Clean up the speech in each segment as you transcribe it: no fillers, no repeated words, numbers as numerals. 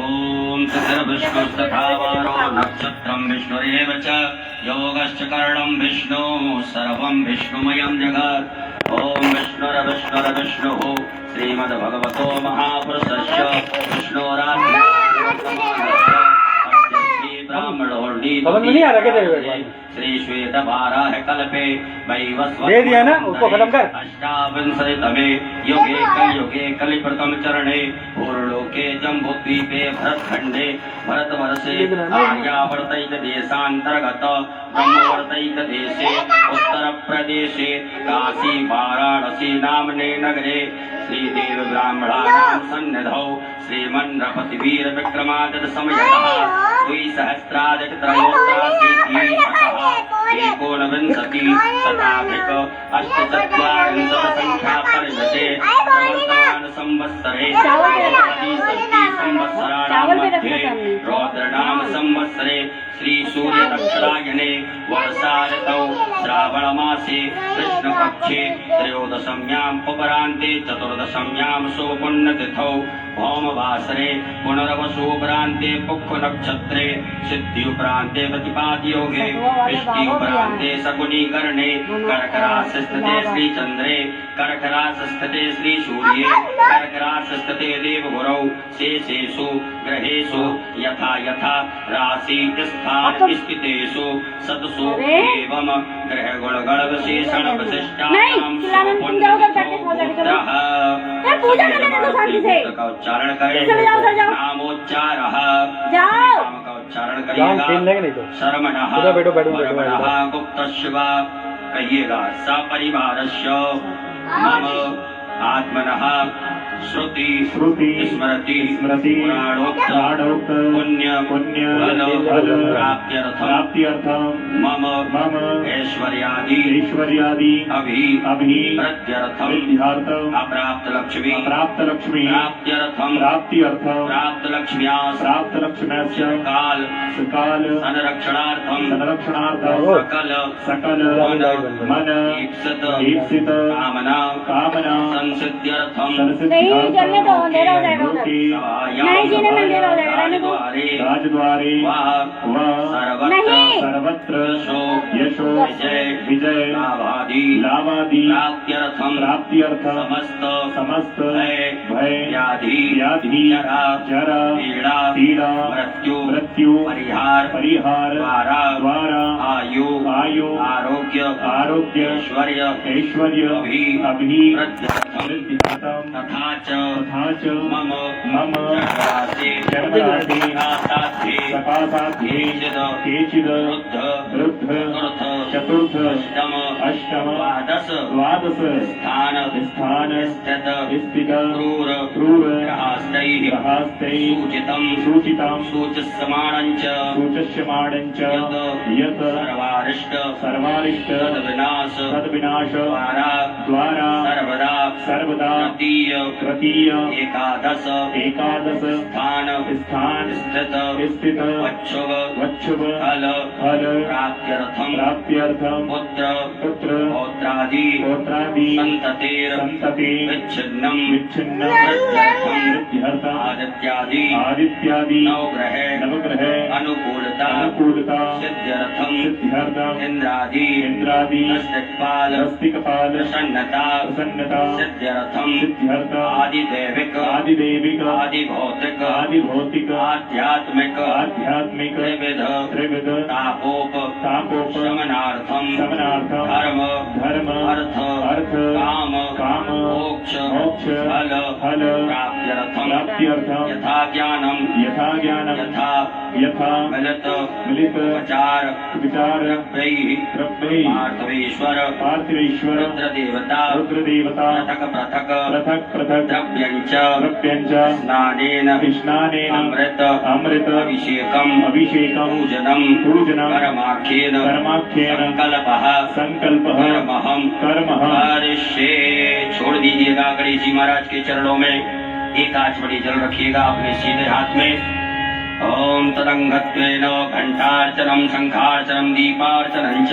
ओम विष्णुस्तथा वारो नक्षत्रं विष्णुरेव च योगश्च करणं विष्णु सर्वं विष्णुमयं जगत्। ओम विष्णुर्विष्णुर्विष्णुः श्रीमद्भगवतो महापुरुषस्य विष्णोरात्मा श्री श्वेत वाराह कल्पे दे दिया ना उसको खत्म कर। अष्टाविंशतितमे युगे कलयुगे कलिप्रथम चरणे पूर्वलोके जम्बूद्वीपे भरतखंडे भरतवर्षे आर्यावर्तैक देशांतर्गत ब्रह्मवर्तैक देशे उत्तर प्रदेशे काशी वाराणसी नामने नगरे श्रीदेव ब्राह्मणानां सन्निधौ श्रीमन्नृपतिवीर विक्रमादित्य समयतः एकोनविंशति शताधिक अष्टचत्वारिंशत् संख्या परिणते वर्तमान संवत्सरे संवत्सराणां मध्ये रौद्रनाम संवत्सरे श्री सूर्य दक्षिणायने वर्षा ऋतौ श्रावण मासे कृष्ण पक्षे त्रयोदशम्याम् उपरान्ते चतुर्दशम्यां शुभपुण्यतिथौ भौमवासरे पुनर्वसुपरान्ते पुक्ख नक्षत्रे सिद्धिउपरान्ते प्रतिपादयोगे वृष्टिउपरान्ते शकुनीकरणे कर्करासस्थिते श्रीचन्द्रे कर्करासस्थिते श्रीसूर्ये कर्करासस्थिते देवगुरौ शेषेषु ग्रहेषु यथा यथा राशि स्थान स्थितेषु सतसु एवं ग्रहगुणगण विशेषण विशिष्टानां का उच्चारण करें। नामोच्चारः नाम का उच्चारण करिएगा। शर्मणः वर्मणः गुप्तस्य वा कहिएगा। सपरिवारस्य मम आत्मनः श्रुति स्मृति पुराणोक्त पुण्य फल प्राप्त्यर्थं मम ऐश्वर्यादि अभि प्रत्यर्थं अप्राप्त लक्ष्मी प्राप्त्यर्थं प्राप्त लक्ष्म्यास्य काल संरक्षणार्थं सकल मन ईप्सित कामना संसिद्ध्यर्थं नहीं करने दो, अंधेरा हो जाएगा उधर। नहीं जीने में अंधेरा हो जाएगा, रहने दो। राजद्वारे नहीं सर्वत्र यशो विजय लाभादि प्राप्त्यर्थं समस्त भय व्याधि जरा पीड़ा मृत्यु परिहार द्वारा आयु आरोग्य ऐश्वर्य अभि तथा च मम जन्मराशि केचिद वृद्ध चतुर्थ अष्टम द्वादश स्थान स्थित क्रूर ग्रहास्तैः सूचितम् सूच्यमाणञ्च यत् सर्वारिष्ट तद्विनाश द्वारा सर्वदा तृतीय एकादश स्थान स्थित वच्छुभ फल प्राप्त्यर्थं पुत्र पौत्रादि संततेर विच्छिन्नं वृद्ध्यर्थं आदित्यादि नवग्रह अनुकूलता सिद्ध्यर्थं इंद्रादि नस्तिकपाल प्रसन्नता सिद्ध्यर्थं आदिदैविक आदिभौतिक आध्यात्मिक त्रिविध तापोप शमनार्थं धर्म अर्थ काम मोक्ष फल प्राप्त्यर्थं यथा ज्ञानं यथा मिलित विचार पार्थवेश्वर रुद्रदेवता पृथक द्रव्यञ्च स्नानेन अमृत अभिषेकं पूजनं कर्माख्येन संकल्पः कर्मः करिष्ये। छोड़ दीजिएगा गणेश जी महाराज के चरणों में एक आचमनी जल रखिएगा अपने सीधे हाथ में। ओम तदंगत्वेन घंटार्चनं शंखार्चनं दीपार्चनं च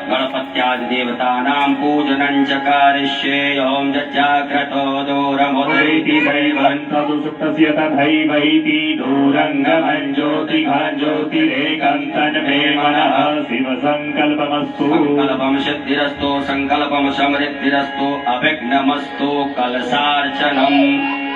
गणपत्यादि देवतानां पूजनं च करिष्ये ओम जज्जाग्रतो दूरमुदैति दैवन्तु सुप्तस्य तथैवैति दूरङ्गमं ज्योतिरेकं तन्मे मनः शिवसङ्कल्पमस्तु संकल्पम सिद्धिरस्तु संकल्पम समृद्धिरस्तु अभिघ्नमस्तु कलशार्चनम।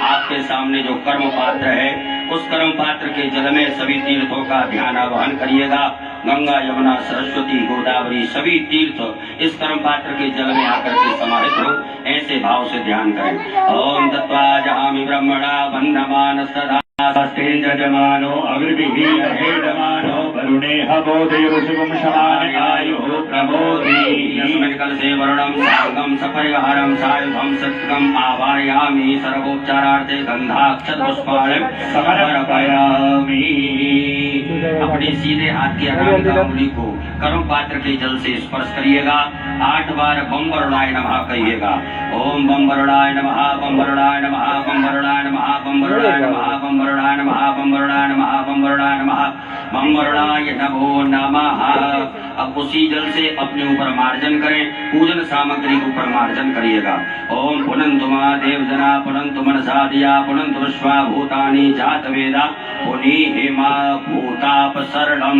आपके सामने जो कर्म पात्र है उस कर्म पात्र के जल में सभी तीर्थों का ध्यान आवाहन करिएगा। गंगा यमुना सरस्वती गोदावरी सभी तीर्थ इस कर्म पात्र के जल में आकर के समाहित हो, ऐसे भाव से ध्यान करें। ओम तत्वा जहामि ब्रह्मणा वन्दमान सदा स्ते जजमानो अग्रविहीरहेडमानो वरुणे हवोदयुषुगुं शमाने आयुः प्रमोदी यस्मिन् कलशे वरुणं साङ्गं सपरिवारं सायुधं सत्कम् आवाहयामि सर्वोपचारार्थे गन्धाक्षतपुष्पाणं समर्पयामि। अपने सीधे हाथ की आराम अंगुली को कर्म पात्र के जल से स्पर्श करिएगा। 8 बार बम वरुणाय नमः कहिएगा। ओम बम वरुणाय नमः, बम वरुणाय नमः, बम वरुणाय नमः, बम वरुणाय नमः, बम वरुणाय नमः, बम वरुणाय नमः, बम वरुणाय नमः, बम वरुणाय नमो नमः। अब उसी जल से अपने ऊपर मार्जन करें, पूजन सामग्री के ऊपर मार्जन करिएगा। ओम पुनन्तु महादेव जना पुनन्तु मनसा दिया पुनन्तु विश्वा भूतानि जात वेदा पुनीहिमा भूतापसरणम।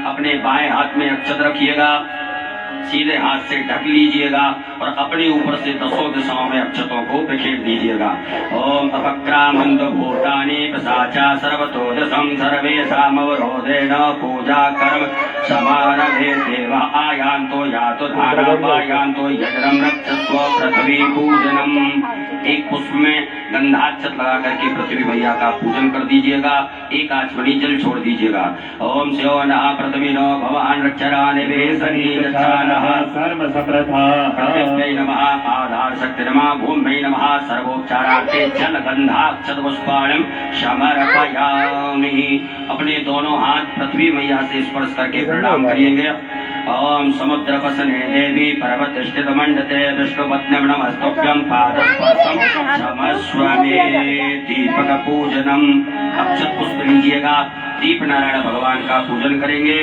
अपने बाएं हाथ में अक्षत रखिएगा, सीधे हाथ से ढक लीजिएगा और अपने ऊपर से 10 दिशाओं में अक्षतों को बिखेर दीजिएगा। ओम अपक्रामन्त भूतानि प्रसाचा सर्वतो दशम सर्वेषामवरोधेन पूजा कर्म समारभे देवा आयान्तो यातो धारावायान्तो यजनं रक्षस्व पृथ्वी पूजनम। एक पुष्प में गंधाक्षत लगा करके पृथ्वी मैया का पूजन कर दीजिएगा। एक आचमनी जल छोड़ दीजिएगा। ओम स्यो नः पृथ्वी नो भवान रक्षरानि वेसनी रक्षानः पृथिव्यै नमः आधार शक्ति नमः भूम्यै नमः सर्वोपचारार्थे जल गंधाक्षत पुष्पाणं समर्पयामि। अपने दोनों हाथ पृथ्वी मैया से स्पर्श करके प्रणाम करिएंगे। ओम समुद्र पसने देवी पर्वत स्थित मंडते विष्णुपत्न्यं नमस्तुभ्यं पादस्पर्शं क्षमस्व मे। दीपक पूजनम। अक्षत पुष्प लीजिएगा, दीप नारायण भगवान का पूजन करेंगे।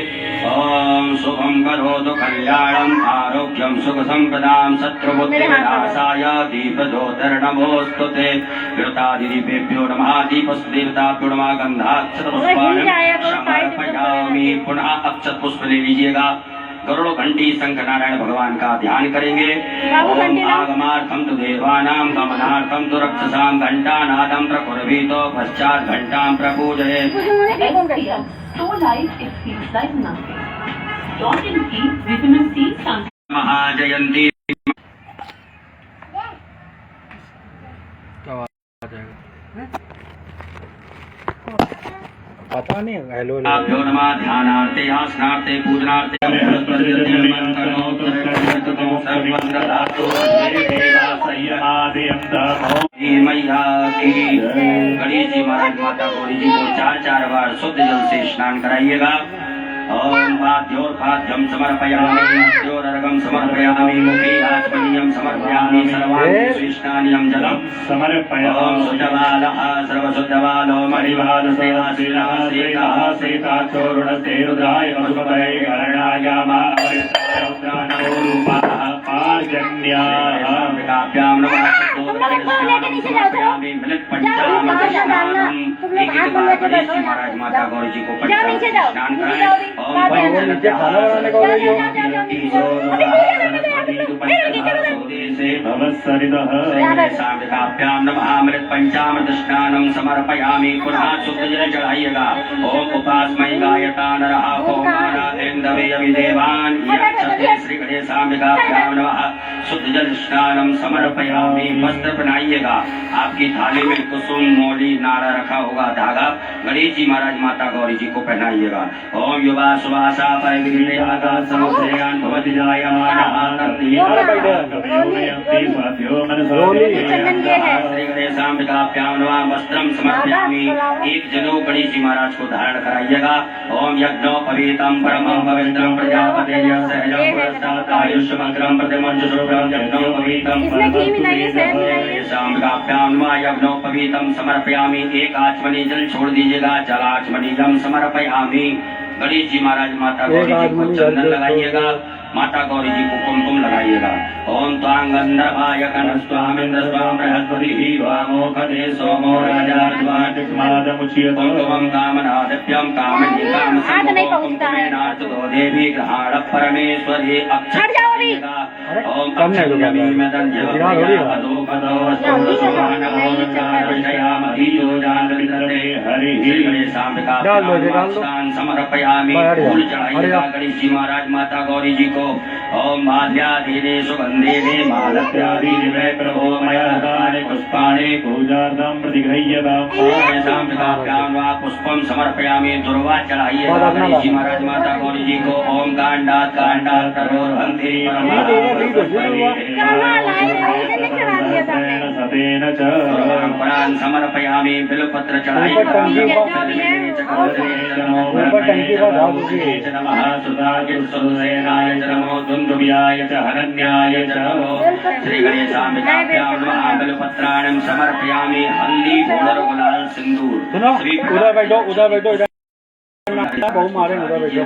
ओम शुभम करोतु कल्याणम आरोग्यम सुख संपदाम शत्रुबुद्धि विनाशाय दीप ज्योतिर्नमोस्तुते। विरतादिदीपेभ्यो नमः दीपस्तु देवताभ्यो नमः गंधाक्षत पुष्पाणं समर्पयामि। पुनः अक्षत पुष्प ले लीजिएगा। गरुड़ घंटी शंख नारायण भगवान का ध्यान करेंगे। ओम आगमार्थम तो देवानां गमनार्थम तो रक्षसां घंटानादं प्रकुर्वीतो पश्चात घंटां प्रपूजये। So light it feels like nothing. Vitamin C, vitamin C, महाजयंती पता नहीं हेलो भ्यो नमः ध्यानार्थे आसनार्थे पूजनार्थे मैया की। गणेश जी महाराज माता गौरी जी को 4 बार शुद्ध जल से स्नान कराइएगा। ओम पाद्योर्पाद्यं समर्पयामि नद्योरर्घं समर्पयामि मुखे आचमनीयं समर्पयामि सर्वाणि स्नानियं जलं समर्पयामि। ओम शुद्धबालः सर्वशुद्धबालो मणिबालसेवा श्रीकाः सीताचोरुणस्ते रुद्राय पशुपतये कर्णाय काव्यां नमः समर्पयामि मिलित पंचामृत स्नानम। एक बार गणेश जी महाराज माता गौरी जी को पंचामृत स्नान कराएं। पंचामृत स्नानम समर्पयामि। पुनः शुद्ध जल चढ़ाइएगा। ओम उपासमय गायता नरः ओमानादेन्दवे अभिदेवान् श्री गणेशाम्बिकाभ्यां नमः। शुद्ध जल स्नानम समर्पयामि। वस्त्र पहनाइएगा। आपकी थाली में कुसुम मौली नारा रखा होगा, धागा गणेश जी महाराज माता गौरी जी को पहनाइएगा। ओम युवा सुवासा परिगृह्यागा समुद्रयान भवति जायमानः श्री गणेशाम्बिकाभ्यां नमः। वस्त्रम समर्पयामि। एक जनेऊ गणेश जी महाराज को धारण कराइएगा। ओम यज्ञोपवीतं परमं पवित्रं प्रजापतेय सहजं पुरस्तात् आयुष्मग्रं प्रतिमंजुषुभ्रं यज्ञोपवीतं गणेशाम्बिकाभ्यां नमः। यज्ञोपवीतं समर्पयामि। एक आचमनी जल छोड़ दीजिएगा। जलाचमनीयं समर्पयामि। गणेश जी महाराज माता गौरी जी को चंदन लगाइएगा, माता गौरी जी को कुमकुम लगाइएगा। ओम त्वां गंधर्वाय कनस्वामिन्द्र स्वाम बृहस्पतिः वामोखदे सोमो राजा द्वादमुच्यते कुमकुमं कामनादिभ्यं कामनी कामसंभोकुमकुमेनार्तुतो देवी ग्रहाण परमेश्वरी हट जाओ अभी। ओम अक्षम्यमी मदन्यवदोपदो सोमनमोनकार्षयामधीयो जानवितरे हरिः गणेशाम्बिकाभ्यां समर्पयामि। फूल चढ़ाइएगा गणेश जी महाराज माता गौरी जी को। ओम माल्यादीने सुगंधीने मालत्यादीने प्रभो मया दाने पुष्पाणि पूजार्थं प्रतिगृह्यताम् गणेशाम्बिकाभ्यां वा पुष्पं समर्पयामि। दुर्वा चढ़ाइएगा गणेश जी महाराज माता गौरी जी को। ओम कांडात् तरोर्हन्ति कहाँ लाए हो? इधर नहीं चढ़ा दिया सामने। सतेन च पुराण समर्पयामि। बिल्वपत्र चढ़ाइएगा। नमः सुधाय सुरसेनाय नमो दुन्दुभ्याय च हरण्याय च श्री गणेशाम्बिकाभ्यां नमः। बिल्वपत्राणं समर्पयामि। हल्दी पाउडर गुलाल सिंदूर सुनो, उधर बैठो बहु मारे उधर बैठो।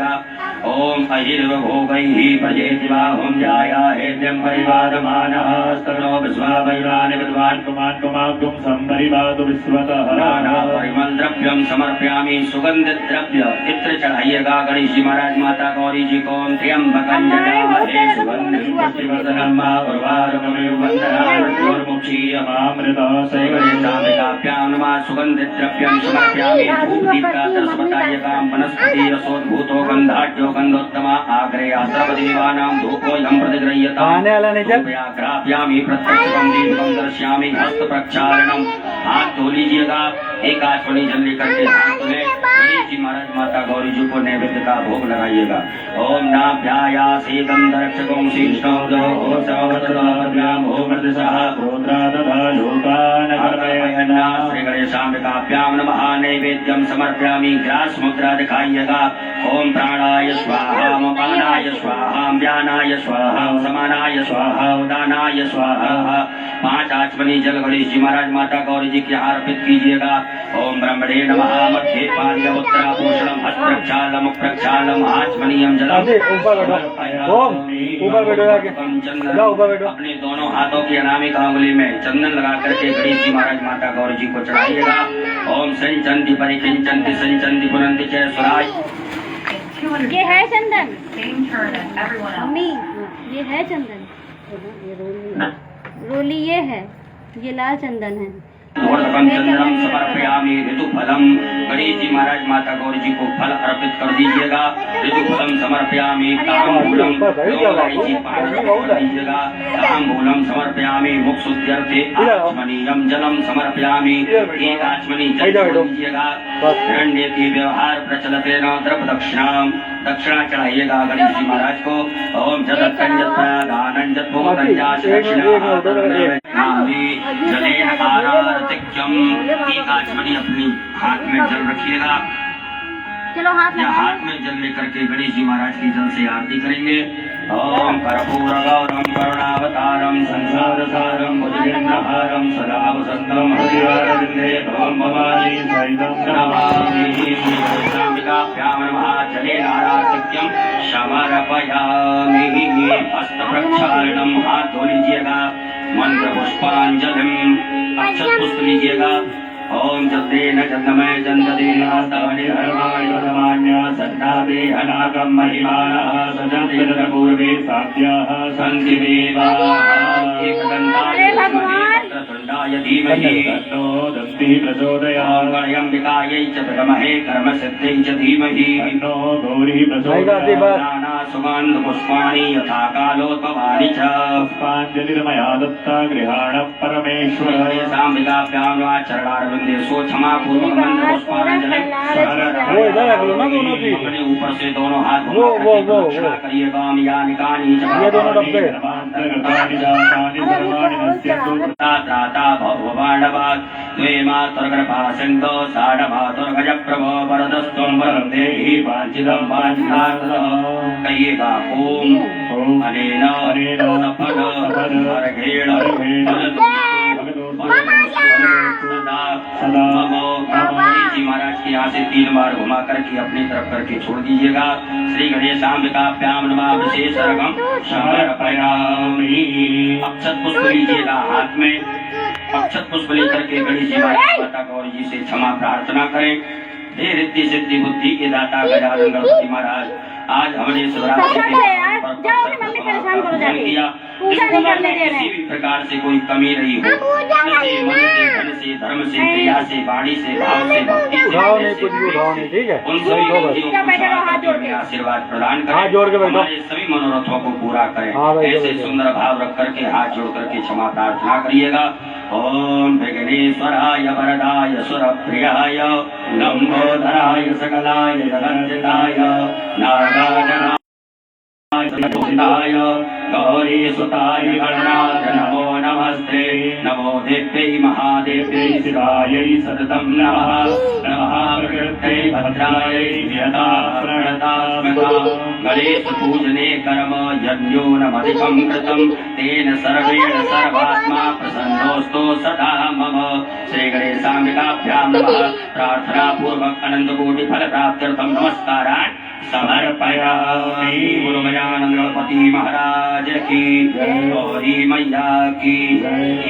ओम अहिर्भोगैः भजेति बाहुं जाया हेद्यं परिवारमानः स्तनो विश्वावैरानि विद्वान् कुमान् कुमाग्गुं सम्परिवातु विश्वतः नाना परिमल द्रव्यम समर्पयामि। सुगंधित द्रव्य इत्र चढ़ाइएगा गणेश जी महाराज माता गौरी जी को। त्र्यंबकं यजामहे सुगन्धिं पुष्टिवर्धनम् उर्वारुकमिव वन्दनामृतोर्मुक्षीयमामृतः गणेशाम्बिकाभ्यां नमः। सुगंधित द्रव्यं समर्पयामि। धूप दीप्ता सरस्वतायकां वनस्पति रसोद्भूतो गन्धाढ्यो गन्धोत्तमा आग्रेयास्त्रवदेवानां धूपोऽयं प्रतिगृह्यताम्। ग्राप्यामि प्रत्यक्षं दीपं दर्शयामि। हस्त प्रक्षालनम हाथ धो लीजिएगा। एक आचमनी जल लेकर के हाथ में गणेश जी महाराज माता गौरी जी को नैवेद्य का भोग लगाइएगा। ओम नाभ्यायासे गंधरक्षकं शीर्षं सवदभ्याम ओमृतसः गोत्रादधा लोकान् अर्पयन्ना। श्री गणेशाम्बिकाभ्यां नमः। नैवेद्यं समर्पयामि। ग्रास मुद्रा दिखाइएगा। ओम प्राणाय स्वाहा अपानाय स्वाहा व्यानाय स्वाहा समानाय स्वाहा उदानाय स्वाहा। 5 आचमनी जल गणेश जी महाराज माता गौरी जी के अर्पित कीजिएगा। ओम ब्रह्मणे नमः। मध्ये पाद्य उत्तराभूषणं हस्त प्रक्षालनं मुख प्रक्षालनं आचमनीयं जलम। ऊपर बैठो। ओम ऊपर बैठो जाके। जाओ ऊपर बैठो। अपने दोनों हाथों की अनामिका अंगुली में चंदन लगा करके गणेश जी महाराज माता गौरी जी को चढ़ाइएगा। ओम संचंति परिकिंचंति संचंति पुनंति च सुराय। ये है चंदन Same turn as everyone else. Mummy, ये है चंदन। रोली ये है, ये लाल चंदन है। धूर्धकं चंदनम समर्पयामि। ऋतुफलम गणेश जी महाराज माता गौरी जी को फल अर्पित कर दीजिएगा। ऋतुफलम समर्पयामि। ताम्बूलम गणेश कर दीजिएगा। ताम्बूलम समर्पयामि। मुख शुद्ध्यर्थे आचमनीयं जलम समर्पयामि। एक आचमनी जल दीजिएगा। हिरण्य की व्यवहार प्रचलते न द्रव दक्षिणाम। दक्षिणा चढ़ाइएगा गणेश जी महाराज को। ओम जदत्कंजदानंद जलेन आराधिक्यम। एक आचमनी अपनी हाथ में जल रखिएगा। चलो हाथ या लगाओ। हाथ में जल लेकर के गणेश जी महाराज की जल से आरती करेंगे। ओम कर्पूर गौरम करुणावतारम संसारसारम भुजगेन्द्रहारम सदा वसंतम हरिवारविंदे भवम भवानी सहितं नमामि। गणेशाम्बिकाभ्यां नमः। जलेन आराधिक्यम समर्पयामि। हस्त प्रक्षालनम हाथ धो लीजिएगा। मंत्र पुष्पांजलिम अक्षत पुष्प लीजिएगा। ओम जद्देन चंदमय चंददेनास्तवनि धर्माणि वर्धमान्या सन्नादे अनागम महिमानः सजन्ति पूर्वे साध्याः सन्ति देवाः। अरे भगवान। तुण्डाय धीमहि तन्नो दन्तिः प्रचोदयात्। गणयम्बिकायै च विद्महे कर्मसिद्ध्यै च धीमहि तन्नो गौरिः प्रचोदयात्। नाना सुगन्ध पुष्पाणि यथा कालोद्भवानि च। पुष्पाञ्जलिर्मया दत्ता गृहाणः परमेश्वरः। गणेशाम्बिकाभ्यां नमः। चरणारविन्दे सो क्षमा पूर्वक मंत्र पुष्पांजलि। वो इधर रख लो ना दोनों की। अपने ऊपर से दोनों हाथ वो करिएगा। यानि कानि ये दोनों डब्बे। त्राता भवाण्डवात् द्वे मातुर्गर्भा सिन्धो साढमातुर्गज प्रभो वरदस्त्वं वरं देहि वाञ्छितं वाञ्छितार्थः। कहिएगा ओम अनेन सफल अर्घेण सदा ममो गणेश जी जी महाराज के यहाँ से 3 बार घुमा करके अपनी तरफ करके छोड़ दीजिएगा। श्री गणेशाम्बिकाभ्याम नमः विशेषर्घम समर्पयामि। अक्षत पुष्प लीजिएगा हाथ में। अक्षत पुष्प लेकर के गणेश जी महाराज माता गौरी जी से क्षमा प्रार्थना करें। हे रिद्धि सिद्धि बुद्धि के दाता गजानन गणपति महाराज, आज हमने शिवरात्रि के किया, किसी भी प्रकार से कोई कमी नहीं हो, जैसे मन से, धन से, धर्म से, क्रिया से, वाणी से, भाव से, भक्ति से, ठीक है, उन सभी व्यक्तियों को आशीर्वाद प्रदान करें, हमारे सभी मनोरथों को पूरा करें। ऐसे सुंदर भाव रख करके हाथ जोड़ करके क्षमा प्रार्थना करिएगा। ओम विघ्नेश्वराय वरदाय सुरप्रियाय लंबोदराय सकलाय जगन्नाथाय नागाय गौरी सुताय गणनाथ नमो नमस्ते। नमो देव्यै महादेव्यै शिवायै सततं नमः। नमः प्रकृत्यै भद्रायै नियता प्रणतात्मका। गणेश पूजने कर्म यज्ञोऽनमधिकं कृतं तेन सर्वेण सर्वात्मा प्रसन्नोऽस्तु सदा मम। श्री गणेशाम्बिकाभ्यां नमः। प्रार्थना पूर्वक अनंत कोटि फल प्राप्त्यर्थं नमस्कारान् समर्पयामि। गुरु गजानन गणपति महाराज की, गौरी मैया की।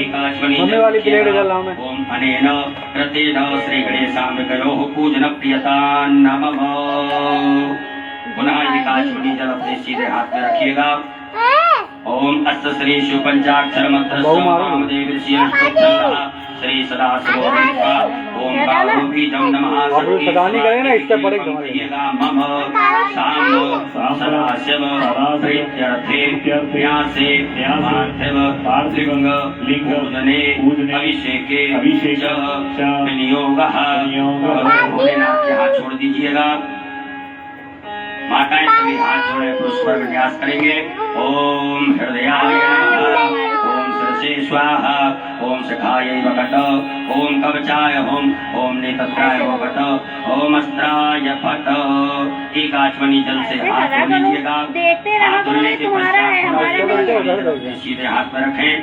एकाश्वनी ओम अनेन कृतेन श्री गणेशाम्बिकयोः पूजन प्रियता नमः। पुनः एकाश्वनी जल अपने सीधे हाथ में रखिएगा। ओम अष्ट श्री शिव पंचाक्षर मंत्र वामदेव श्री सदाशिव ओम कारूपीजं नमः। इससे पड़े मम शाम सदाशिव प्रीत्यर्थे न्यासे पार्थिव लिंग पूजने अभिषेके विनियोगः। भोलेनाथ के हाथ छोड़ दीजिएगा। माताएं सभी हाथ जोड़े पुष्प पर न्यास करेंगे। ओम हृदयाय नमः। ओम शिरसे स्वाहा। ओम शिखायै वकट। ओम कवचाय होम। ओम नेत्राय वकट। ओम अस्त्राय फट। एकाश्वनी जल से हाथ धो लीजिएगा। हाथ धोने के पश्चात सीधे हाथ में रखें।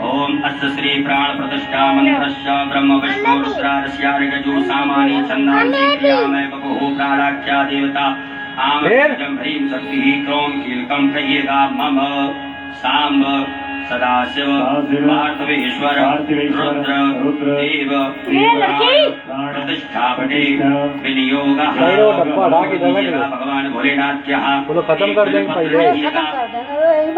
ओम अष्ट श्री प्राण प्रतिष्ठा मंत्रश्च ब्रह्म विष्णु रुद्रारस्यार्घ्यजो सामानि छन्दांसि क्रियामय बभूव प्राणाख्या देवता आम ह्रीं शक्ति क्रोम कीलकम कहिएगा। मम सांब सदाशिव पार्थवेश्वर रुद्र देव प्रतिष्ठापटे विनियोगः। भगवान भोलेनाथ के यहाँ खत्म कर देंगे पहले।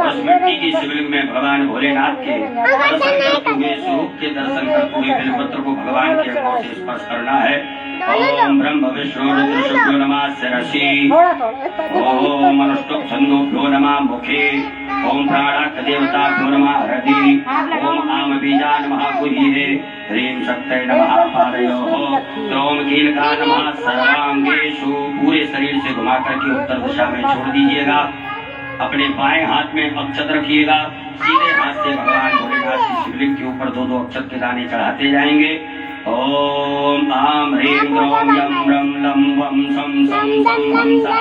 उस मिट्टी की शिवलिंग में भगवान भोलेनाथ के दर्शन करते हुए स्वरूप के दर्शन करते हुए बेलपत्र को भगवान के अंगों से स्पर्श करना है। ओम ब्रह्म विष्णु रुद्र शुभ्यो नमः शिरसि। ओम अनुष्टुप छंदोभ्यो नमः मुखे। ओम प्राणाख्य देवताभ्यो नमः हृदि। ओम आम बीजा नमः गुह्ये। ह्रीं शक्तये नमः पादयोः। ओम कीलका नमः सर्वांगेषु। पूरे शरीर से घुमा करके उत्तर दिशा में छोड़ दीजिएगा। अपने बाएं हाथ में अक्षत रखिएगा। सीधे हाथ से भगवान भोलेनाथ की शिवलिंग के ऊपर 2-2 अक्षत के दाने चढ़ाते जाएंगे। ओम आम ह्रीं ग्रौं यं रं लं वं सं सं सं हंसः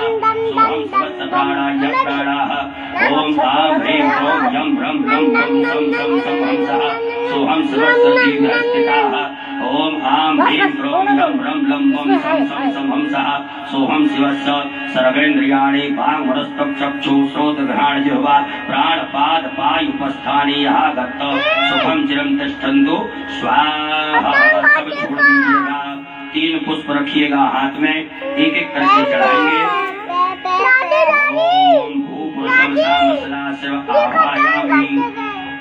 सोहं स्वस्य प्राणाय प्राणाः। ओम आम ह्रीं ग्रौं यं रं लं वं सं सं सं हंसः सोहं स्वस्य जीवः स्थिताः। ओम आम ह्रीं ग्रौं यं रं लं वं सं सं सं हंसः सोहं शिवस्य सर्वेन्द्रियाणि वाङ्मनस्तक्षु श्रोत्रघ्राण जिह्वा प्राणपाद पायुपस्थानि यः गत्त सुखं चिरं तिष्ठन्तु स्वाहा। सब छोड़ दीजिएगा। 3 पुष्प रखिएगा हाथ में, एक-एक करके चढ़ाएंगे। ओम भूपुरुषं साम सदाशिव आवाहयामि।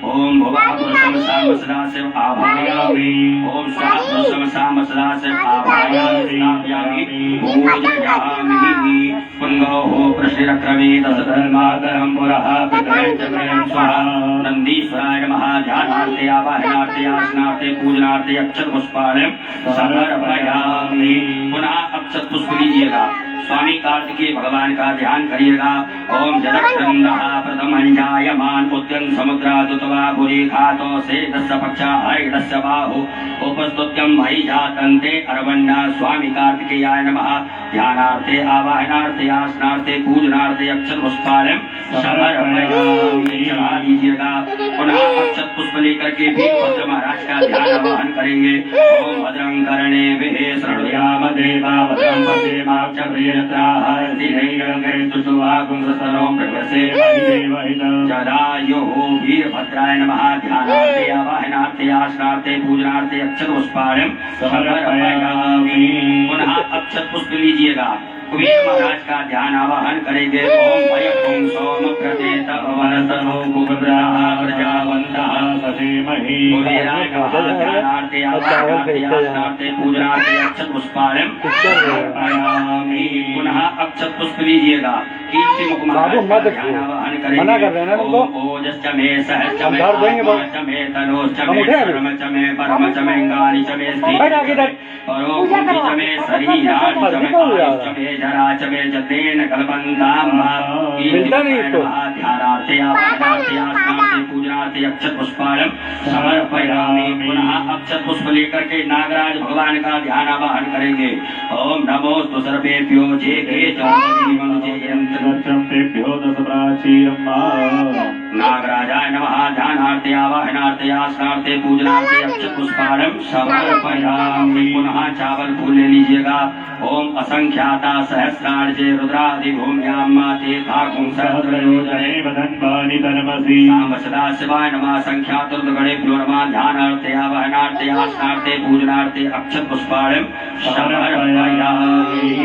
ओम भुवापुरुषं साम सदाशिव आवाहयामि। ओम स्वापुरुषं साम सदाशिव आवाहयामि। पूजयामि। पुंगोः प्रशिरक्रमे दशधर्माकरं पुरः पितरं च प्रियं स्वाहा। नंदीश्वराय नमः। ध्यानार्थे आवाहनार्थे आसनार्थे पूजनार्थे अक्षत पुष्पाणि समर्पयामि। पुनः अक्षत पुष्प लीजिएगा। स्वामी कार्तिकेय भगवान का ध्यान करिएगा। ओम जलक्रंदः प्रथमं जायमान उद्यन समुद्रादुतवा भूरि खातो से दस्य पक्षा हरिणस्य बाहु उपस्तुत्यं मयि जातन्ते अरवन्ना। स्वामी कार्तिकेयाय नमः। ध्यानार्थे आवाहनार्थे आसनार्थे पूजनार्थे अक्षत पुष्पालयं समर्पयामि। चढ़ा दीजिएगा। पुनः अक्षत पुष्प लेकर के वीरभद्र महाराज का ध्यान आवाहन करेंगे। ओम भद्रं कर्णेभिः शृणुयाम देवा भद्रं पश्येमाक्ष प्रियत्राः स्थिरैरङ्गैस्तु सुवागुंसतनो प्रकर्षेमहिदेवहितं। जदायुः वीरभद्राय नमः। ध्यानार्थे आवाहनार्थे आसनार्थे पूजनार्थे अक्षत पुष्पालयं समर्पयामि। पुनः अक्षत पुष्प लीजिएगा। कुबेर महाराज का ध्यान आवाहन करेंगे। ओम भयं सोम प्रतेत वनतनो कुबेराः प्रजावन्तः सधीमहि। कुबेराय नमः। ध्यानार्थे आवाहनार्थे आसनार्थे पूजनार्थे अक्षत पुष्पालयं समर्पयामि। पुनः अक्षत पुष्प लीजिएगा। कीर्ति मुख महाराज का ध्यान आवाहन करेंगे। ओम ओजश्च मे सहश्च मे पापश्च मे तनोश्च मे शर्मश्च मे परमश्च मे अंगानि च मे स्थितिश्च परोभूतिश्च मे शरीराणि च मे आयुश्च मे जरा च मे जतेन कल्पन्ताम्। ध्यानार्थे आवाहनार्थे आसनार्थे पूजनार्थे अक्षत पुष्पालयं समर्पयामि। पुनः अक्षत पुष्प लेकर के नागराज भगवान का ध्यान आवाहन करेंगे। ओम नमोस्तु सर्वेभ्यो जे के तेभ्यो दस प्राचीरम्। नागराजाय नमः। ध्यानार्थे आवाहनार्थे आसनार्थे पूजनार्थे अक्षत पुष्पालयं समर्पयामि। पुनः चावल फूल ले लीजिएगा। ओम असंख्याता सहस्रार्जे रुद्रादि भूम्यां माते भागुं सहस्रयोजने वदन्वानि तन्मसि। नाम सदा शिवाय नमः। संख्यातुर्गणेभ्यो नमः। ध्यानार्थे आवाहनार्थे आसनार्थे पूजनार्थे अक्षत पुष्पालयं समर्पयामि।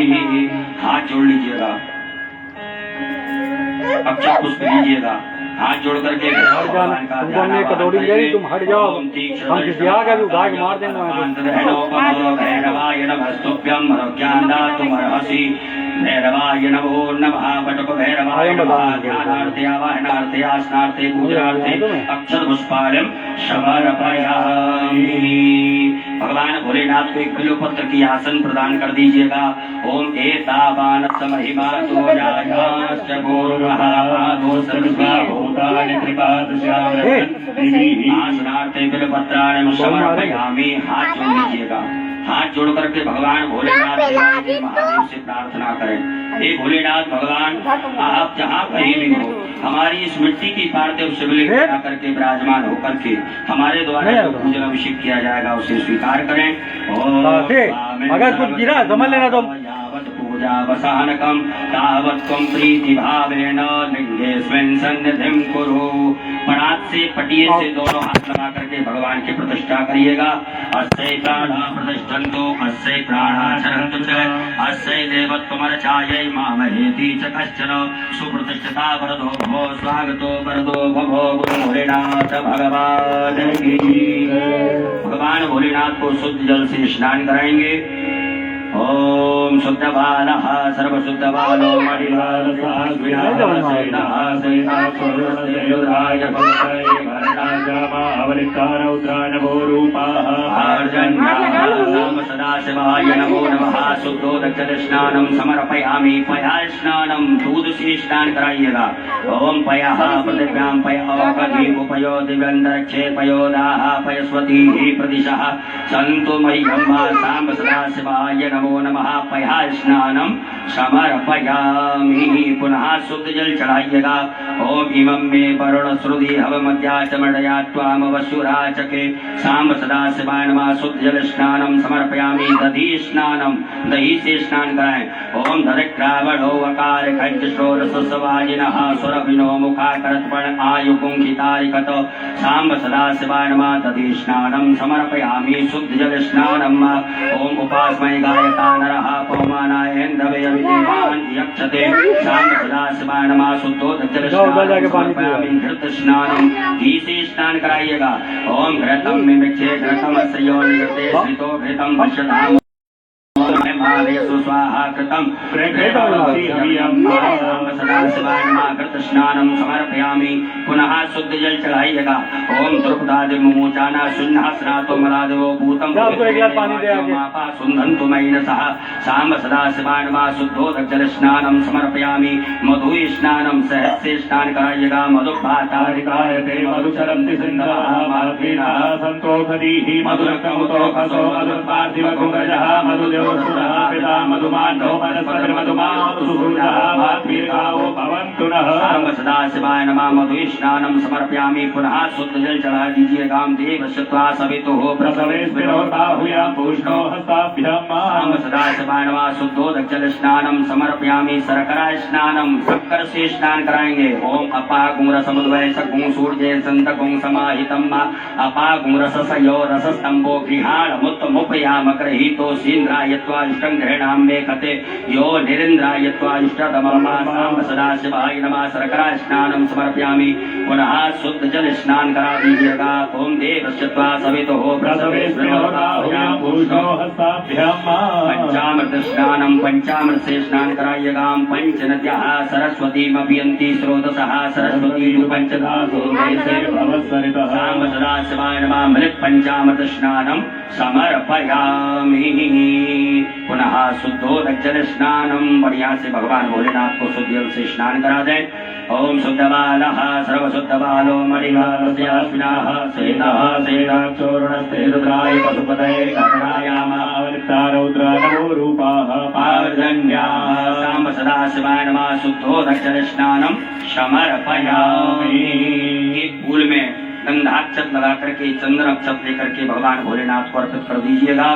हाथ जोड़ लीजिएगा। अक्षत पुष्प लीजिएगा। हाथ जोड़ करके भगवान का ध्यान कटोरी ले रही, तुम हट जाओ। हम किसी आगे भी गाय मार देंगे। भैरवाय नमस्तुभ्यं मरुज्ञानदातुमर्हसि। भैरवाय नमो नमः। वटुक भैरवाय नमः। ध्यानार्थे आवाहनार्थे आसनार्थे पूजनार्थे अक्षत पुष्पालयं समर्पयामि। भगवान भोलेनाथ को एक बिल्वपत्र की आसन प्रदान कर दीजिएगा। ओम एतावानस्य महिमा तो जायाश्च गोरुः भूतानि त्रिपादश्यामि। आसनार्थे बिल्वपत्राणि समर्पयामि। हाथ जोड़ लीजिएगा। हाथ जोड़ करके भगवान भोलेनाथ महादेव से प्रार्थना करें। हे भोलेनाथ भगवान, आप जहाँ कहीं भी हो, हमारी इस मिट्टी की पार्थिव शिवलिंग बना करके विराजमान होकर के हमारे द्वारा जो पूजन अभिषेक किया जाएगा उसे स्वीकार करें। अगर कुछ गिरा समझ लेना तुम। पूजावसानकं तावत् त्वं प्रीतिभावेन लिंगेऽस्मिन् सन्निधिं कुरु। पणात से पटिये से दोनों हाथ लगा करके भगवान की प्रतिष्ठा करिएगा। अस्य प्राणा प्रतिष्ठन्तु अस्य प्राणा चरन्तु च अस्य देवत्वमर्चायै मामहेति च कश्चन। सुप्रतिष्ठिता वरदो भवो स्वागतो वरदो भवो गुरु भोलेनाथ भगवान की। भगवान भोलेनाथ को शुद्ध जल से स्नान कराएंगे। ओम शुद्ध बालः सर्वशुद्ध बालो सदाशिवाय नमो नमः। शुद्धोदक स्नानं समर्पयामि। पया स्नानं दूध से स्नान कराइएगा। ओम पयः पृथिव्यां पयोगति उपयो दिव्यन्दरक्षे पयोदाः पयस्वती प्रदिशः सन्तु मह्यम्बा साम्ब सदाशिवाय नमो नमः। पया स्नानं समर्पयामि। पुनः शुद्ध जल चढ़ाइएगा। ओम इमं मे वरुण श्रुति हवमध्याचमडया त्वामवसुराचके साम्ब सदाशिवाय नमः। शुद्ध जल स्नानं समर्पयामि। दधि स्नानं दही से स्नान कराएं। ओम धरिक्रावणो वकार खड्गशोरसवाजिनः सुरभिनो मुखाकरत्पण आयुकुंखितारिकत साम्ब सदाशिवाय नमः। दधि स्नानं समर्पयामि। शुद्ध जल स्नानम्। ओम उपास्मय गायता नरः पवमानायेन्दवे अभिदेवान् यक्षते साम्ब सदाशिवाय नमः। शुद्धोदक जल स्नानं समर्पयामि। घृत स्नानं घी से स्नान कराइएगा। ओम घृतं मिमिक्षे घृतमस्य योनिघृते स्थितो घृतं पश्यताम्। हिमालयसु स्वाहा कृतं सदा शिवाय नमः कृत स्नानं समर्पयामि पुनः शुद्ध जल चढ़ाइएगा ओम द्रुपदादि मुमोचाना शून्य स्नातो मलादेवो भूतम मापा सुंधन्तु मयिनसः साम सदा शिवाय नमः शुद्धोदक जल स्नानं समर्पयामि मधु स्नानं सहस्र स्नान कराइएगा मधुभातारिकायते मधुचरन्ति सिन्धवः मार्गेणः सन्तोषदीः मधुरकमुतोकसो मधुर्पार्थिवकुङ्गजः मधुदेवसुरः पिता मधुमाण्डो मनस्पतिर्मधुमातुसूर्यः मातृकावो भवन्तु नः साम सदा शिवाय नमः मधु स्नानं समर्पयामि पुनः शुद्ध जल चढ़ा दीजिएगा देवस्य त्वा सवितुः प्रसवेस्मिनोर्बाहुयां पूष्णो हस्ताभ्यां साम सदा शिवाय नमः शुद्धोदक जल स्नानं समर्पयामि शर्करा स्नानं शक्कर से स्नान कराएंगे ओम अपागुं रसमुद्वय सगुं सूर्ये संतगुं समाहितं अपागुं रससयो रसस्तंभो गृहाणमुत्तमुपयाम गृहीतो सीन्द्रायत्वा इष्टं गृह्णाम मे कते यो निरिन्द्रायत्वा इष्टतमः साम सदा शिवाय नमः शर्करा स्नानं समर्पयामि पुनः शुद्ध जल स्नान करा दीजिएगा ओम देवस्य त्वा सवितुः प्रसवेस्मिनोर्बाहुयां पूष्णो हस्ताभ्यां पंचामृत स्नानं पंचामृत से स्नान कराइएगा पंच नद्याः सरस्वतीमभियन्ति स्रोतसः सरस्वती पंचधातु साम सदा शिवाय नमः मृत पंचामृत स्नानं समर्पयामि पुनः शुद्धोदक जल स्नानं बढ़िया से भगवान भोलेनाथ को शुद्ध जल से स्नान करा दें ओम शुद्धबालः सर्वशुद्धबालो मणिमालस्याश्विनाः सेनः सेनाक्षोरुणस्ते रुद्राय पशुपतये करुणायामावृत्तारौद्रा नमो रूपाः पार्जन्याः साम सदा शिवाय नमः शुद्धोदक जल स्नानं समर्पयामि एक फूल में गंधाक्षत लगा करके चंदन अक्षत लेकर के भगवान भोलेनाथ को अर्पित कर दीजिएगा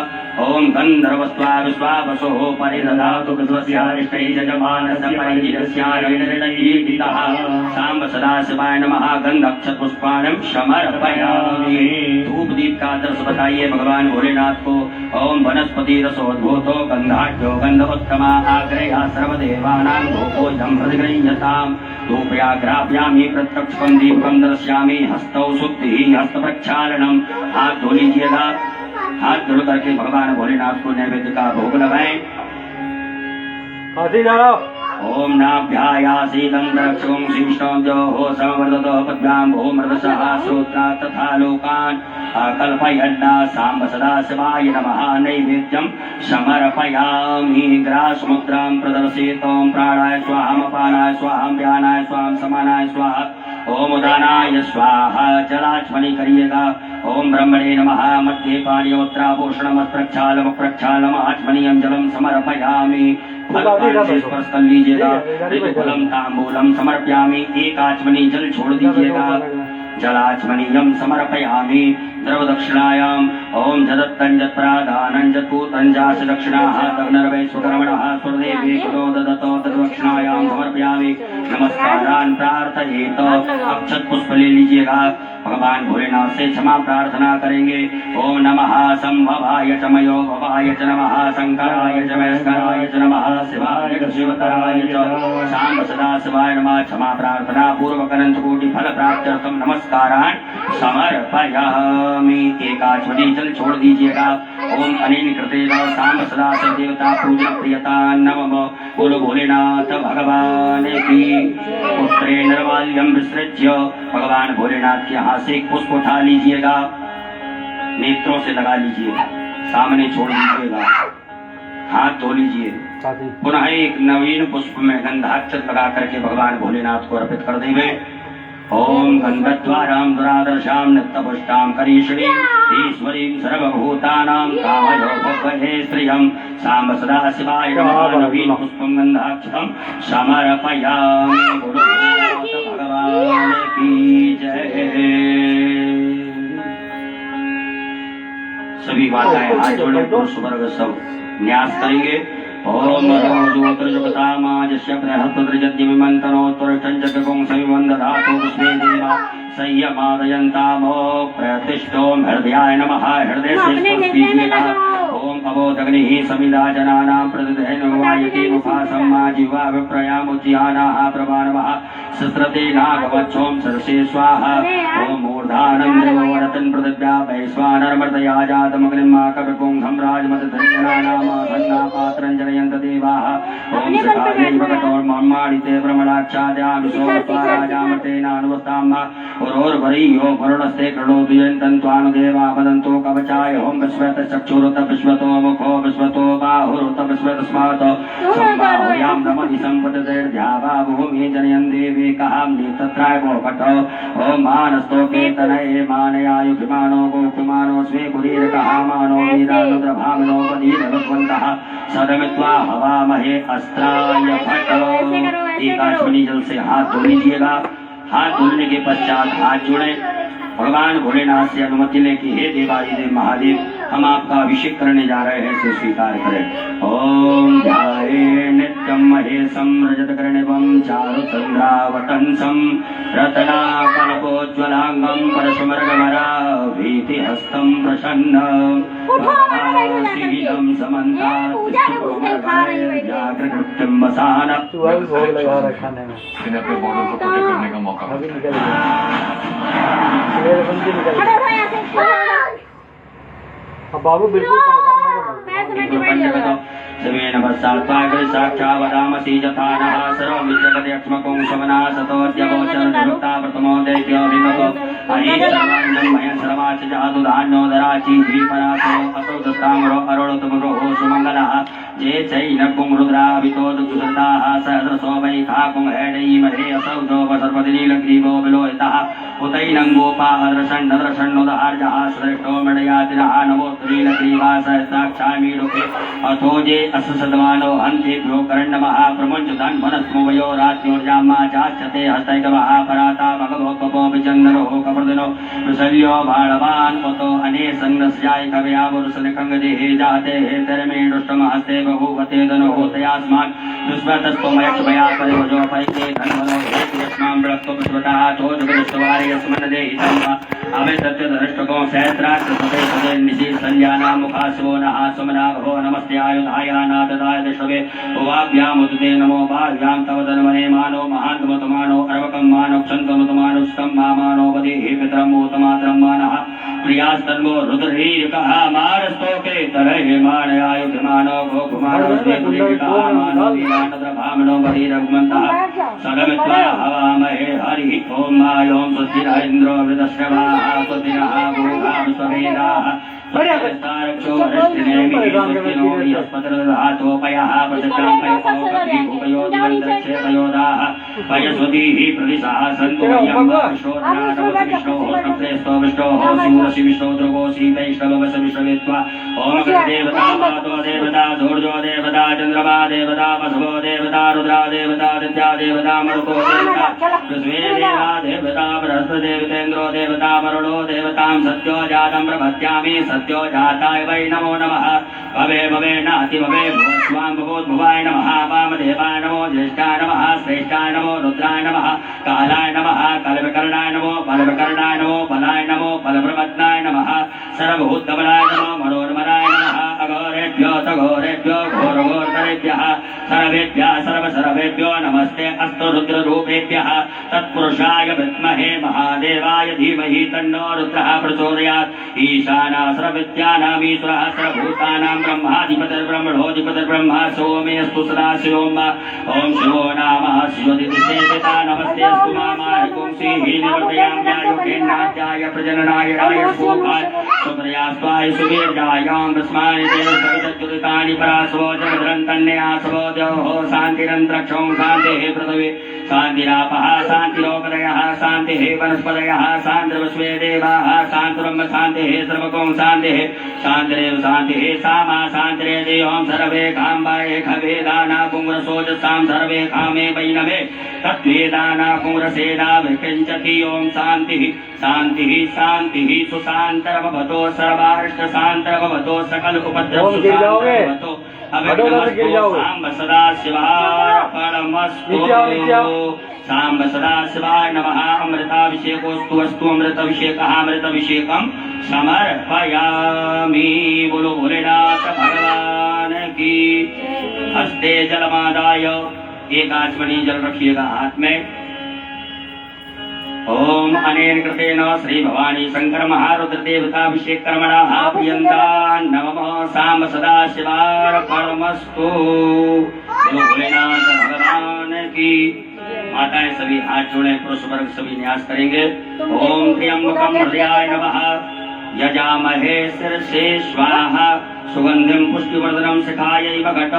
ओम गंधर्वस्त्वा विश्वावसो परिदधातु कृतस्यारिष्टै यजमानस्य परिजितस्यारिणैर्दीपितः साम्ब सदा शिवाय नमः गंधक्षत पुष्पाणं समर्पयामि धूप दीप का आदर्श बताइए भगवान भोलेनाथ को ओम वनस्पति रसोद्भूतो गंधाढ्यो गंधवत्तमा आग्रया सर्वदेवानां धूपोऽयं प्रतिगृह्यताम् धूपयाग्राप्यामि प्रत्यक्षं दीपकं दर्शयामि हस्तौ शुद्धि हस्त प्रक्षालनम हाथ धो लीजिएगा हाथ धो करके भगवान भोलेनाथ को नैवेद्य का भोग लगाएं ओम नाभ्यायासीदंतरक्षं शीर्षं जोः समवर्धतो पद्भ्यां भूमृतसः श्रोत्रा तथा लोकान् कल्पयन्ना साम्ब सदा शिवाय नमः नैवेद्यं समर्पयामि ग्रासमुद्रां प्रदर्शयितों प्राणाय स्वाहां अपानाय स्वाहां व्यानाय स्वाहां समानाय स्वाहा ओम उदानाय स्वाहा जलाचमनी करिएगा ओम ब्रह्मणे नमः मध्ये पाणियोत्राभूषणम प्रक्षालम प्रक्षालम आचमनीयं जलम समर्पयामि स्पर्श कर लीजिएगा फलम तांबूलम समर्पयामि एक आचमनी जल छोड़ दीजिएगा जलाचमनीयं समर्पयामि द्रव दक्षिणायां ओम जदत्तं जत्प्रादानं जत्पूतं जास दक्षिणाः तग्नर्वै सुकर्मणः सुरदेवी कुतो ददतो तद्दक्षिणायां समर्पयामि नमस्कारान् प्रार्थयेत अक्षत पुष्प ले लीजिएगा भगवान भोलेनाथ से क्षमा प्रार्थना करेंगे ओम नमः संभवाय च मयो भवाय च नमः शंकराय च महेश्वराय च नमः शिवाय च शिवतराय च शांब सदा शिवाय नमः क्षमा प्रार्थना पूर्वक अनंत कोटि फल प्राप्त्यर्थम नमस्कारान् समर्पयामि एक आचमनी जल छोड़ दीजिएगा ओम अनेन कृतेन शांब सदा शिव देवता पूजन प्रियता नमः बोलो भोलेनाथ भगवान की पुत्रे निर्माल्यम विसृज्य भगवान भोलेनाथ के हाथ से एक पुष्प उठा लीजिएगा नेत्रों से लगा लीजिएगा सामने छोड़ दीजिएगा हाथ धो लीजिए पुनः एक नवीन पुष्प में गंधाक्षत लगा करके भगवान भोलेनाथ को अर्पित कर देंगे ओम गंधद्वारां दुरादर्शां नित्यपुष्टां करीश्वरीं ईश्वरीं सर्वभूतानां कामयोगोपहे श्रियं साम्ब सदा शिवाय नमः नवीन पुष्पं गंधाक्षतं समर्पयामि भगवान की जय सभी माताएं हाथ जोड़े पुरुष वर्ग सब न्यास करेंगे ओम रोजोत्रजुगतामाजस्य बृहस्पतिर्यज्ञमिमन्तनोत्तरचञ्चकं संवन्दधातु पुष्पे देवा संयमादयन्तामो प्रतिष्ठोम हृदयाय नमः हृदय से स्पर्श कीजिएगा ओम अबोधग्निः समिधा जनानां प्रतिधैर्यवायति मुखासं मा जीवा विप्रयामुज्यानाः प्रभानवः सस्रते नागवच्छोम सरसे स्वाहा ओम मूर्धानं देववरतं पृथिव्या वैश्वानरमर्दया जातमग्निं मा कविपुंखं राजमतधन्यनानामासन् गंगापात्रं जनयन्त देवाः ओम सकादेव कठोरमाणिते ब्रह्मणाक्षाद्यां सोमत्वाराजामतेनानुवस्ताम्मा उरोर्वरीयो वरुणस्ते कृणोतु यन्तन्त्वानुदेवा वदन्तो कवचाय ओम विश्वत चक्षुरुत विश्वतो मुखो विश्वतो बाहुरुत विश्वत स्मार्तो सम्बाहुयां नमहि सम्पततेर्ध्यावा भूमि जनयन् देवी कहां नेतत्रायवो कटो ओम मानस्तोके तनये मानयायुभिमानो गोकुमानो स्वे कुरीरकहामानो वीरानुद्रभामिनो वदीरभगवन्तः सदमित्वा हवामहे अस्त्राय भट्टो। एक आचमनी जल से हाथ धो लीजिएगा। हाथ धोने के पश्चात हाथ जोड़े, भगवान भोलेनाथ से अनुमति ले कि हे देवादिदेव महादेव हम आपका अभिषेक करने जा रहे हैं, इसे स्वीकार करें। ओम ध्याये नित्यं महेशं रजतकर्णिवं चारुचन्द्रावतंसं रत्नाकल्पोज्ज्वलांगं परशुमर्गमराभीतिहस्तं प्रसन्नं भगवासीनं समन्तात्कृत्यं वसान। तू अभी भोग लगा रहा खाने में, इन्हें अपने बॉर्डर को प्रोटेक्ट करने का मौका अभी निकल गया मेरे बंदी निकल गया। अब बाबू बिल्कुल समेन वत्सात्वाग्रे साक्षावदामसि यथा नः सर्वमित्यगत्यक्ष्मकं समनासतोऽद्यवोचरनिवृत्ता प्रथमो दैत्योऽभिगतो अहीशर्वाण्यं मयं सर्वाच जातुधान्योदराचि द्विपरासो असौ दत्तामरो अरुणतमरोः सुमङ्गलः जे चैनकुं रुद्राभितो दुःखसृताः सहस्रसो वैखाकुं हैडैमहे असौ सर्वदिनीलग्रीवो विलोहितः उतैनं गोपादर्शन्नदर्शन्नुदहार्जः श्रेष्ठो मृडयातिनः नमोत्तरीलग्रीवा सहस्राक्षामीडुके अथो जे अससद्वानो हन्तेभ्यो कर्णमः प्रमुञ्चतन् वनस्मोवयो रात्योर्जामा चाच्यते हस्तैकमः पराता भगवोपो विचन्दनो कप्रदनो विशल्यो बाणवान् उतो अने सन्नस्याय कवयावरुसनिखङ्गदेहे जाते हेतरमे दुष्टमहस्ते बहुवते धनो होतयास्मान् दुष्मतस्त्वमयक्षमया परिवजो परिते धन्वनो हेति यस्मां ब्रह्म विश्वतः तो जगदुष्टवारे यस्मन् देहितं अवे सत्यधरिष्टको सहस्राक्षसते सदे निशि संज्ञानां मुखासवो नः सुमनाभो नमस्ते आयुधायानाददाय दशवे उवाभ्यामुदते नमो बाह्यां तव धन्वने मानो महान्तमतमानो अर्वकं मानो क्षन्तमतमानुष्टं मामानो वदेहि पितरं मोतमातरं मानः प्रियास्तन्मो रुद्रहीकः मारस्तोके तरहे मानयायुधमानो गोकुमानो देवदेविकः मानो वीरानद्रभामनो बलिरघुमन्तः सदमित्वा हवामहे हरिः ॐ मायों स्वस्तिरः इन्द्रो वृदश्रवाः स्वस्तिनः भूगा विश्ववेदाः स्वस्तिस्तारक्षो हरिष्ठिनेमिः स्वस्तिनो यस्पतिर्धातोपयः प्रतिक्रामपयोपयोदिवन्दच्छेपयोदाः पयस्वतीः प्रतिशः सन्तो यं विष्णोर्नाटवसविष्णोः सप्रेस्तो विष्णोः शिवरसि विष्णो द्रगोऽसि वैष्णववस विश्ववेत्वा ॐ देवता पादो देवता धूर्जो देवता चन्द्रमा देवता वसवो देवता रुद्रा देवता दित्या देवता मरुतो देवता पृथ्वी देवा देवता बृहस्पतिदेवतेन्द्रो देवता वरुणो देवतां सत्यो जातं प्रपद्यामि सत्यो जाताय वै नमो नमः भवे भवे नाति भवे भुवस्वां भुवोद्भुवाय नमः वामदेवाय नमो ज्येष्ठाय नमः श्रेष्ठाय नमो रुद्राय नमः कालाय नमः कल्पकर्णाय नमो बलविकर्णाय नमो बलाय नमो बलप्रपत्नाय नमः सर्वभूतबलाय नमो मनोन्मनाय नमः अघोरेभ्यो सघोरेभ्यो घोरघोरतरेभ्यः सर्वेभ्यः सर्वसर्वेभ्यो नमस्ते अस्तु रुद्ररूपेभ्यः तत्पुरुषाय विद्महे महादेवाय धीमहि तन्नो रुद्रः प्रचोदयात् ईशाना सर्वविद्यानामीश्वरः सर्वभूतानां ब्रह्माधिपतिर्ब्रह्मणोऽधिपतिर्ब्रह्मा सोमेऽस्तु सदा शिवोम ॐ शिवो नाम शिवदितिसेविता नमस्तेऽस्तु मामाय पुंसीः निवर्तयाम्यायुगेन्नाद्याय प्रजननाय रायस्वोभाय सुप्रयास्वाय सुवीर्यायां तस्माय देवसवितच्युतानि परासवो जगद्रन्तन्ययासवो देवो शान्तिरन्तरिक्षं शान्तिः पृथिवी शान्तिरापः शान्तिरोपदयः शान्तिः वनस्पतयः शान्तिर्विश्वे देवाः शान्तिर्ब्रह्म शान्तिः सर्वगं शान्तिः शान्तिरेव शान्तिः सामा शान्तिरेदेवं सर्वे काम्बाय खवेदाना कुम्रसोजसां सर्वे कामे वैनवे तद्वेदाना कुम्रसेना विकिञ्चति ॐ शान्तिः शान्तिः शान्तिः सुशान्तर्भवतो सर्वारिष्टशान्तर्भवतो सकल उपद्रवसुशान्तर्भवतो साम्ब सदा शिवार्पणमस्तु साम्ब सदा शिवाय नमः अमृताभिषेकोस्तु अस्तु अमृताभिषेकः अमृताभिषेकं समर्पयामि। बोलो भोलेनाथ भगवान की। हस्ते जलमादाय एक आचमनी जल रखिएगा हाथ में। ओम अनेन कृतेन श्री भवानी शंकर महारुद्र देवताभिषेक कर्मणः प्रियन्ता नमः साम सदा शिवार्पणमस्तु। बोलो भोलेनाथ भगवान की। माताएं सभी हाथ जोड़े, पुरुष वर्ग सभी न्यास करेंगे। ओम त्र्यंबकं हृदयाय नमः यजामहे शीर्षे स्वाहा सुगंधिं पुष्टिवर्धनं शिखायै घट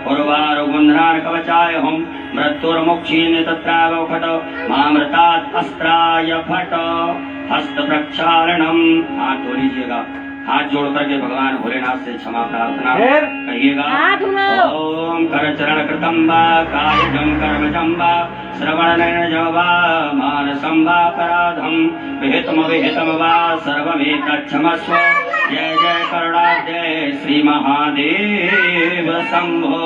उर्वारुगुन्ध्रान् कवचाय हम मृत्युर्मुक्षीन् तत्रावफट मामृतात् अस्त्राय फट। हस्त प्रक्षालनम, हाथ धो लीजिएगा। हाथ जोड़ करके भगवान भोलेनाथ से क्षमा प्रार्थना कहिएगा। ओम कर चरण कृतं वा कायजं कर्मजं वा श्रवण नयनजं वा मानसं वा अपराधं विहितम विहितम वा सर्वमेतच्छमस्व। जय जय करुणाब्धे श्री महादेव शंभो।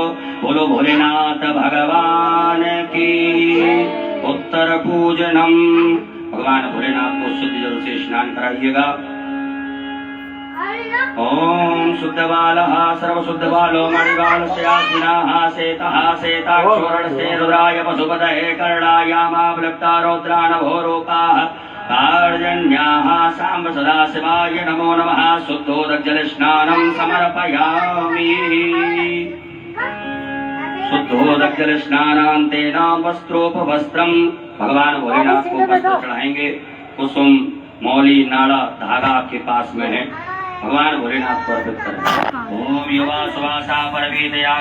बोलो भोलेनाथ भगवान की। उत्तर पूजनम, भगवान भोलेनाथ को शुद्ध जल से स्नान कराइएगा। ओम शुद्ध बालः सर्वशुद्ध बालो मणिबालस्य आसीनः सेतः सेताक्षोरणस्य रुद्राय पशुपतये कर्णायामावलिप्ता रौद्रानभोरूपाः कार्जन्याः साम्ब सदाशिवाय नमो नमः। शुद्धोदकजलस्नानं समर्पयामि। शुद्धोदकजलस्नानान्तेन वस्त्रोपवस्त्रं, भगवान भोलेनाथ को वस्त्र चढ़ाएंगे। कुसुम मौली नाड़ा धागा के पास में है, भगवान भोलेनाथ को अर्पित करें। ओम युवा सुवासा परवीतया